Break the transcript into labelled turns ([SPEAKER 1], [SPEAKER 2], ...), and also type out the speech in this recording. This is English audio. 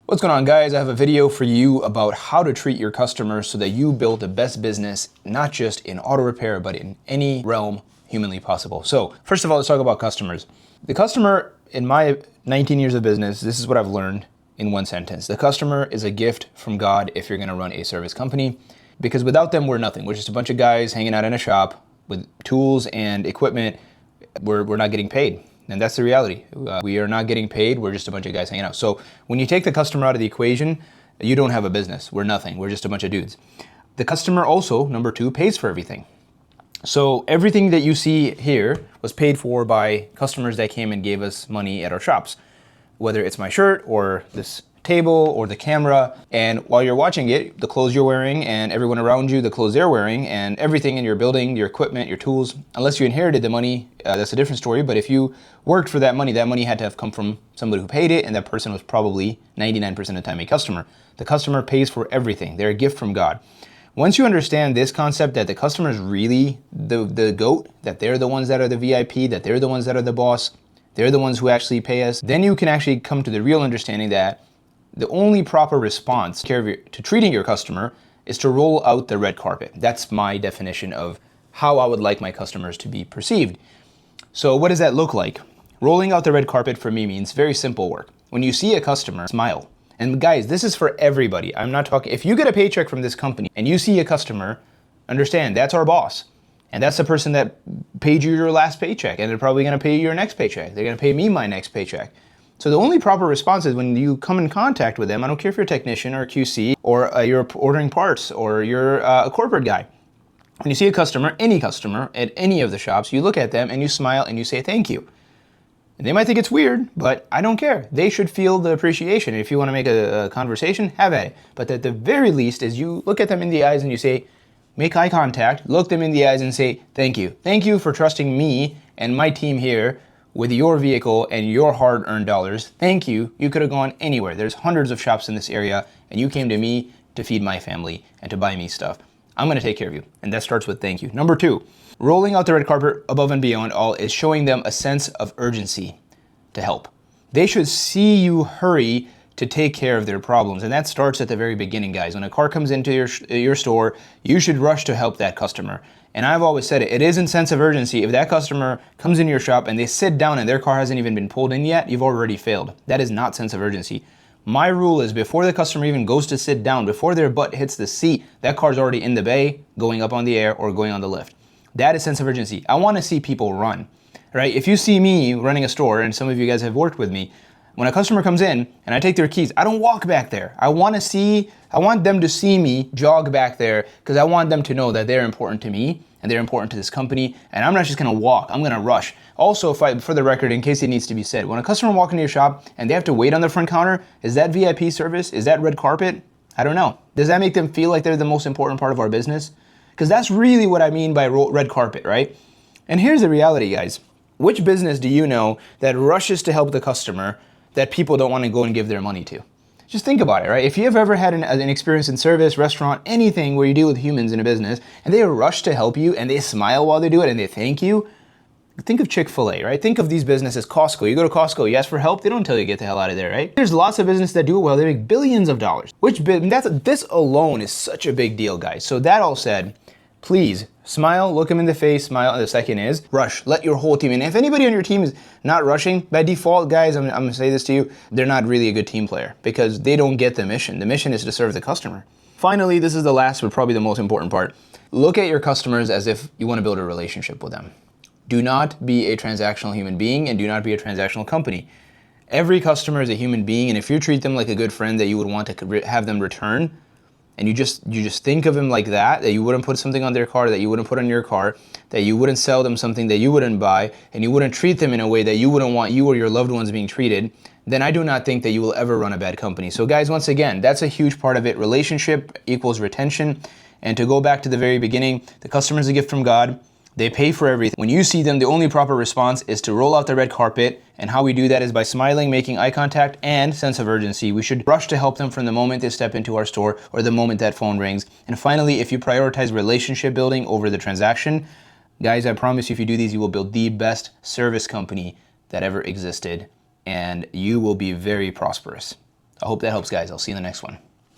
[SPEAKER 1] What's going on, guys? I have a video for you about how to treat your customers so that you build the best business, not just in auto repair, but in any realm humanly possible. So first of all, let's talk about customers. The customer, in my 19 years of business, this is what I've learned in one sentence. The customer is a gift from God if you're going to run a service company, because without them, we're nothing. We're just a bunch of guys hanging out in a shop with tools and equipment. We're not getting paid. And that's the reality. We are not getting paid. We're just a bunch of guys hanging out. So when you take the customer out of the equation, you don't have a business. We're nothing. We're just a bunch of dudes. The customer also, number two, pays for everything. So everything that you see here was paid for by customers that came and gave us money at our shops, whether it's my shirt or this table or the camera. And while you're watching it, the clothes you're wearing and everyone around you, the clothes they're wearing, and everything in your building, your equipment, your tools, unless you inherited the money, that's a different story. But if you worked for that money had to have come from somebody who paid it, and that person was probably 99% of the time a customer. The customer pays for everything. They're a gift from God. Once you understand this concept that the customer is really the GOAT, that they're the ones that are the VIP, that they're the ones that are the boss, they're the ones who actually pay us, then you can actually come to the real understanding that the only proper response to treating your customer is to roll out the red carpet. That's my definition of how I would like my customers to be perceived. So what does that look like? Rolling out the red carpet for me means very simple work. When you see a customer, smile. And guys, this is for everybody. I'm not talking, if you get a paycheck from this company and you see a customer, understand that's our boss. And that's the person that paid you your last paycheck, and they're probably gonna pay you your next paycheck. They're gonna pay me my next paycheck. So the only proper response is when you come in contact with them. I don't care if you're a technician or a QC or you're ordering parts or you're a corporate guy. When you see a customer, any customer at any of the shops, you look at them and you smile and you say thank you. And they might think it's weird, but I don't care. They should feel the appreciation. If you want to make a conversation, have at it. But at the very least is you look at them in the eyes and you say, make eye contact, look them in the eyes and say thank you. Thank you for trusting me and my team here with your vehicle and your hard-earned dollars. Thank you. You could have gone anywhere. There's hundreds of shops in this area, and you came to me to feed my family and to buy me stuff. I'm gonna take care of you. And that starts with thank you. Number two, rolling out the red carpet above and beyond all is showing them a sense of urgency to help. They should see you hurry to take care of their problems. And that starts at the very beginning, guys. When a car comes into your store, you should rush to help that customer. And I've always said it isn't sense of urgency. If that customer comes in your shop and they sit down and their car hasn't even been pulled in yet, you've already failed. That is not sense of urgency. My rule is before the customer even goes to sit down, before their butt hits the seat, that car's already in the bay, going up on the air or going on the lift. That is sense of urgency. I want to see people run, right? If you see me running a store, and some of you guys have worked with me, when a customer comes in and I take their keys, I don't walk back there. I want them to see me jog back there because I want them to know that they're important to me and they're important to this company, and I'm not just gonna walk, I'm gonna rush. Also, for the record, in case it needs to be said, when a customer walks into your shop and they have to wait on the front counter, is that VIP service? Is that red carpet? I don't know. Does that make them feel like they're the most important part of our business? Because that's really what I mean by red carpet, right? And here's the reality, guys. Which business do you know that rushes to help the customer that people don't want to go and give their money to? Just think about it, right? If you have ever had an experience in service, restaurant, anything where you deal with humans in a business, and they rush to help you, and they smile while they do it, and they thank you, think of Chick-fil-A, right? Think of these businesses, Costco. You go to Costco, you ask for help, they don't tell you to get the hell out of there, right? There's lots of businesses that do it well. They make billions of dollars. This alone is such a big deal, guys. So that all said, please smile, look them in the face, smile. And the second is rush. Let your whole team. And if anybody on your team is not rushing, by default, guys, I'm gonna say this to you, they're not really a good team player because they don't get the mission. The mission is to serve the customer. Finally, this is the last but probably the most important part. Look at your customers as if you want to build a relationship with them. Do not be a transactional human being and do not be a transactional company. Every customer is a human being, and if you treat them like a good friend that you would want to have them return, and you just think of them like that you wouldn't put something on their car that you wouldn't put on your car, that you wouldn't sell them something that you wouldn't buy, and you wouldn't treat them in a way that you wouldn't want you or your loved ones being treated, then I do not think that you will ever run a bad company. So guys, once again, that's a huge part of it. Relationship equals retention. And to go back to the very beginning, the customer is a gift from God. They pay for everything. When you see them, the only proper response is to roll out the red carpet. And how we do that is by smiling, making eye contact, and sense of urgency. We should rush to help them from the moment they step into our store or the moment that phone rings. And finally, if you prioritize relationship building over the transaction, guys, I promise you, if you do these, you will build the best service company that ever existed, and you will be very prosperous. I hope that helps, guys. I'll see you in the next one.